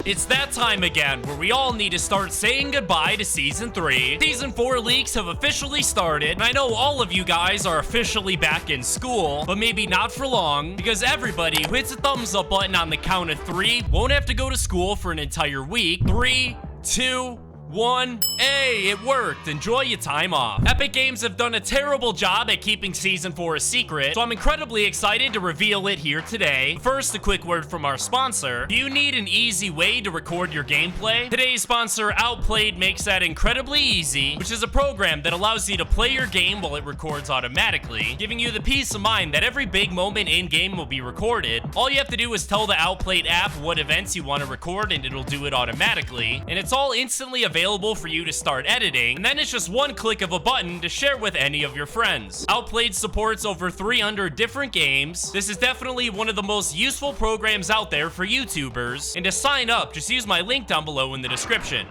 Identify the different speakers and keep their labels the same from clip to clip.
Speaker 1: It's that time again where we all need to start saying goodbye to Season 3. Season 4 leaks have officially started, and I know all of you guys are officially back in school, but maybe not for long, because everybody who hits the thumbs up button on the count of 3 won't have to go to school for an entire week. 3, 2, 1. Hey, it worked. Enjoy your time off. Epic Games have done a terrible job at keeping Season 4 a secret, so I'm incredibly excited to reveal it here today. First, a quick word from our sponsor. Do you need an easy way to record your gameplay? Today's sponsor, Outplayed, makes that incredibly easy, which is a program that allows you to play your game while it records automatically, giving you the peace of mind that every big moment in-game will be recorded. All you have to do is tell the Outplayed app what events you want to record, and it'll do it automatically, and it's all instantly available for you to start editing, and then it's just one click of a button to share with any of your friends. Outplayed supports over 300 different games. This is definitely one of the most useful programs out there for YouTubers, and to sign up, just use my link down below in the description.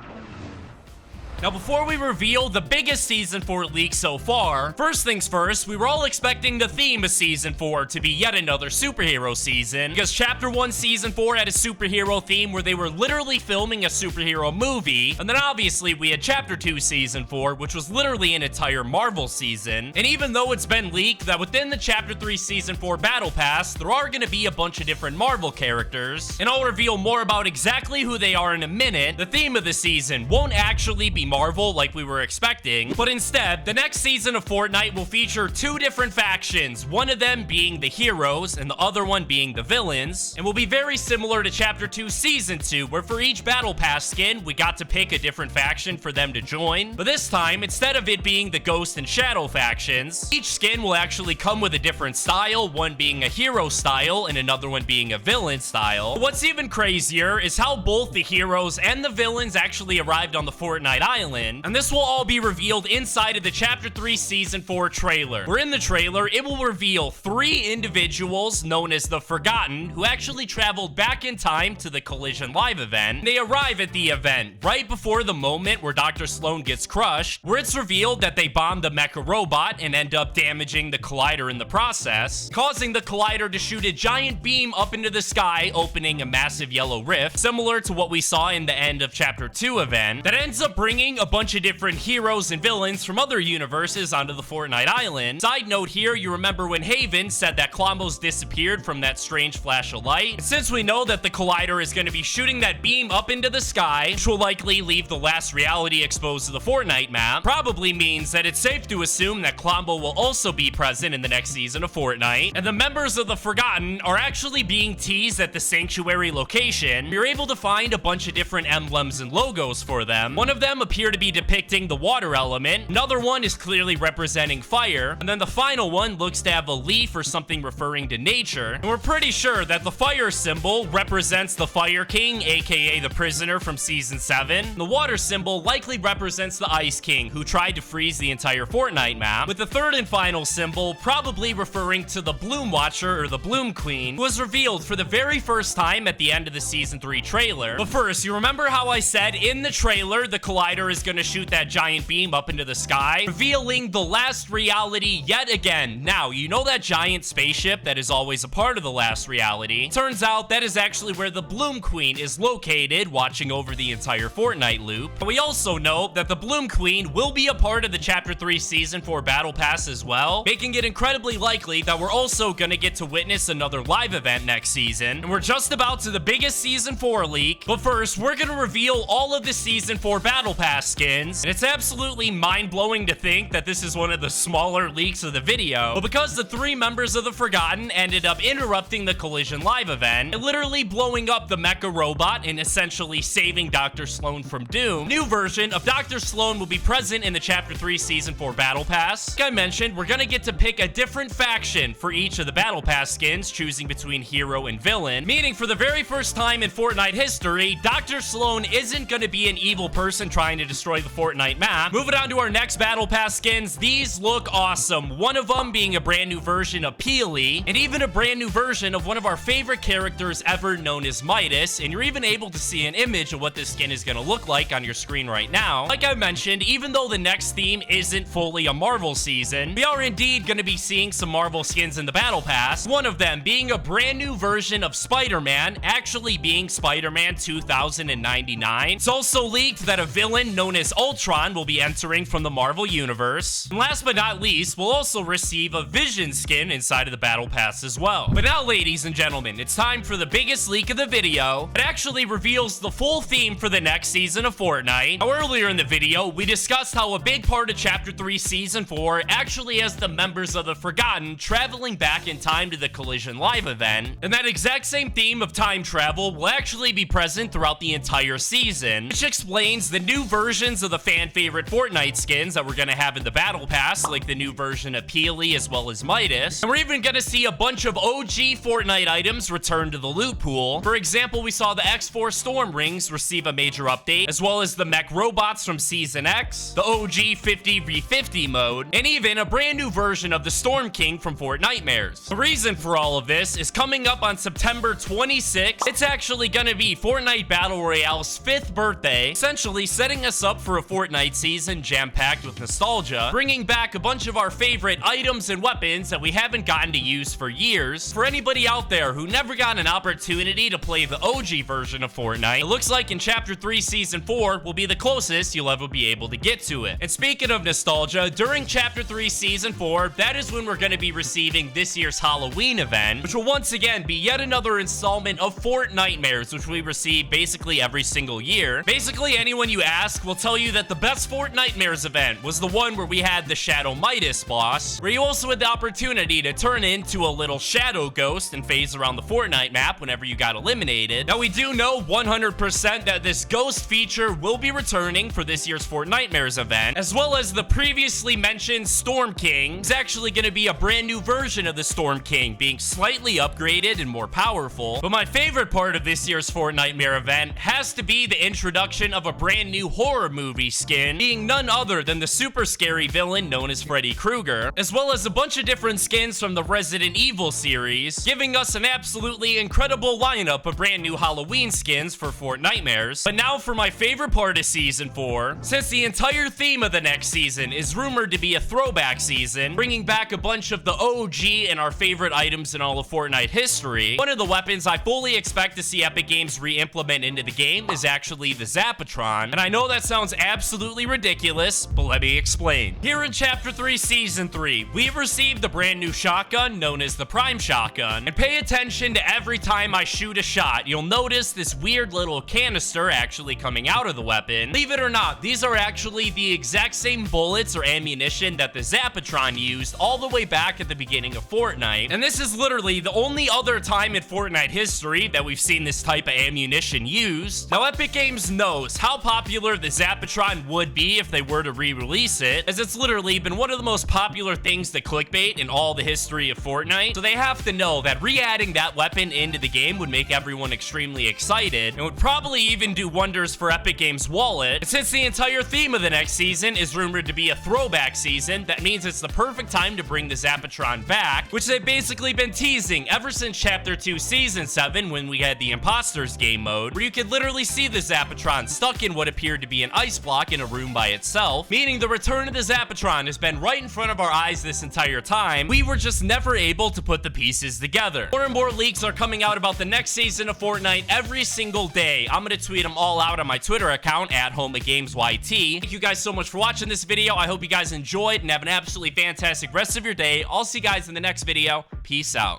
Speaker 1: Now, before we reveal the biggest Season 4 leak so far, first things first, we were all expecting the theme of Season 4 to be yet another superhero season, because Chapter 1 Season 4 had a superhero theme where they were literally filming a superhero movie, and then obviously we had Chapter 2 Season 4, which was literally an entire Marvel season. And even though it's been leaked that within the Chapter 3 Season 4 Battle Pass, there are going to be a bunch of different Marvel characters, and I'll reveal more about exactly who they are in a minute, the theme of the season won't actually be Marvel like we were expecting, but instead, the next season of Fortnite will feature 2 different factions, one of them being the heroes and the other one being the villains, and will be very similar to Chapter 2 Season 2, where for each Battle Pass skin, we got to pick a different faction for them to join. But this time, instead of it being the Ghost and Shadow factions, each skin will actually come with a different style, one being a hero style and another one being a villain style. But what's even crazier is how both the heroes and the villains actually arrived on the Fortnite Island, and this will all be revealed inside of the Chapter 3 Season 4 trailer. Where in the trailer, it will reveal 3 individuals known as the Forgotten, who actually traveled back in time to the Collision Live event. They arrive at the event right before the moment where Dr. Sloan gets crushed, where it's revealed that they bombed the mecha robot and end up damaging the collider in the process, causing the collider to shoot a giant beam up into the sky, opening a massive yellow rift, similar to what we saw in the end of Chapter 2 event, that ends up bringing a bunch of different heroes and villains from other universes onto the Fortnite Island. Side note here, you remember when Haven said that Clombos disappeared from that strange flash of light? And since we know that the collider is going to be shooting that beam up into the sky, which will likely leave the last reality exposed to the Fortnite map, probably means that it's safe to assume that Clombo will also be present in the next season of Fortnite, and the members of the Forgotten are actually being teased at the Sanctuary location. You're able to find a bunch of different emblems and logos for them. One of them appear to be depicting the water element, another one is clearly representing fire, and then the final one looks to have a leaf or something referring to nature. And we're pretty sure that the fire symbol represents the Fire King, aka the prisoner from Season 7. The water symbol likely represents the Ice King, who tried to freeze the entire Fortnite map, with the third and final symbol probably referring to the Bloom Watcher or the Bloom Queen, who was revealed for the very first time at the end of the Season 3 trailer. But first, you remember how I said in the trailer the collider is going to shoot that giant beam up into the sky, revealing the last reality yet again. Now, you know that giant spaceship that is always a part of the last reality? Turns out that is actually where the Bloom Queen is located, watching over the entire Fortnite loop. But we also know that the Bloom Queen will be a part of the Chapter 3 Season 4 Battle Pass as well, making it incredibly likely that we're also gonna get to witness another live event next season. And we're just about to the biggest Season 4 leak, but first, we're gonna reveal all of the Season 4 Battle Pass skins, and it's absolutely mind-blowing to think that this is one of the smaller leaks of the video, but because the 3 members of the Forgotten ended up interrupting the Collision Live event, and literally blowing up the mecha robot and essentially saving Dr. Sloan from doom, a new version of Dr. Sloan will be present in the Chapter 3 Season 4 Battle Pass. Like I mentioned, we're gonna get to pick a different faction for each of the Battle Pass skins, choosing between hero and villain, meaning for the very first time in Fortnite history, Dr. Sloan isn't gonna be an evil person trying to destroy the Fortnite map. Moving on to our next Battle Pass skins. These look awesome. One of them being a brand new version of Peely, and even a brand new version of one of our favorite characters ever, known as Midas. And you're even able to see an image of what this skin is going to look like on your screen right now. Like I mentioned, even though the next theme isn't fully a Marvel season, we are indeed going to be seeing some Marvel skins in the Battle Pass. One of them being a brand new version of Spider-Man, actually being Spider-Man 2099. It's also leaked that a villain known as Ultron will be entering from the Marvel Universe. And last but not least, we'll also receive a Vision skin inside of the Battle Pass as well. But now, ladies and gentlemen, it's time for the biggest leak of the video. It actually reveals the full theme for the next season of Fortnite. Now, earlier in the video, we discussed how a big part of Chapter 3 Season 4 actually has the members of the Forgotten traveling back in time to the Collision Live event. And that exact same theme of time travel will actually be present throughout the entire season, which explains the new versions of the fan favorite Fortnite skins that we're gonna have in the Battle Pass, like the new version of Peely as well as Midas. And we're even gonna see a bunch of OG Fortnite items return to the loot pool. For example, we saw the X4 Storm Rings receive a major update, as well as the mech robots from Season X, the OG 50v50 mode, and even a brand new version of the Storm King from Fortnitemares. The reason for all of this is coming up on September 26th. It's actually gonna be Fortnite Battle Royale's 5th birthday, essentially setting us up for a Fortnite season jam-packed with nostalgia, bringing back a bunch of our favorite items and weapons that we haven't gotten to use for years. For anybody out there who never got an opportunity to play the OG version of Fortnite, it looks like in Chapter 3 Season 4 will be the closest you'll ever be able to get to it. And speaking of nostalgia, during Chapter 3 Season 4, that is when we're going to be receiving this year's Halloween event, which will once again be yet another installment of Fortnitemares, which we receive basically every single year. Basically, anyone you ask will tell you that the best Fortnitemares event was the one where we had the Shadow Midas boss, where you also had the opportunity to turn into a little shadow ghost and phase around the Fortnite map whenever you got eliminated. Now, we do know 100% that this ghost feature will be returning for this year's Fortnitemares event, as well as the previously mentioned Storm King. It's actually going to be a brand new version of the Storm King, being slightly upgraded and more powerful. But my favorite part of this year's Fortnitemare event has to be the introduction of a brand new horror movie skin, being none other than the super scary villain known as Freddy Krueger, as well as a bunch of different skins from the Resident Evil series, giving us an absolutely incredible lineup of brand new Halloween skins for Fortnitemares. But now for my favorite part of Season 4, since the entire theme of the next season is rumored to be a throwback season, bringing back a bunch of the OG and our favorite items in all of Fortnite history, one of the weapons I fully expect to see Epic Games re-implement into the game is actually the Zapatron. And I know that sounds absolutely ridiculous, but let me explain. Here in Chapter 3 Season 3, we've received the brand new shotgun known as the Prime Shotgun. And pay attention to every time I shoot a shot, you'll notice this weird little canister actually coming out of the weapon. Believe it or not, these are actually the exact same bullets or ammunition that the Zapatron used all the way back at the beginning of Fortnite. And this is literally the only other time in Fortnite history that we've seen this type of ammunition used. Now, Epic Games knows how popular the Zapatron would be if they were to re-release it, as it's literally been one of the most popular things to clickbait in all the history of Fortnite. So they have to know that re-adding that weapon into the game would make everyone extremely excited, and would probably even do wonders for Epic Games' wallet. And since the entire theme of the next season is rumored to be a throwback season, that means it's the perfect time to bring the Zapatron back, which they've basically been teasing ever since Chapter 2 Season 7, when we had the Imposters game mode, where you could literally see the Zapatron stuck in what appeared to be an ice block in a room by itself, meaning the return of the Zapatron has been right in front of our eyes this entire time. We were just never able to put the pieces together. More and more leaks are coming out about the next season of Fortnite every single day. I'm gonna tweet them all out on my Twitter account at HomeOfGamesYT. Thank you guys so much for watching this video. I hope you guys enjoyed and have an absolutely fantastic rest of your day. I'll see you guys in the next video. Peace out.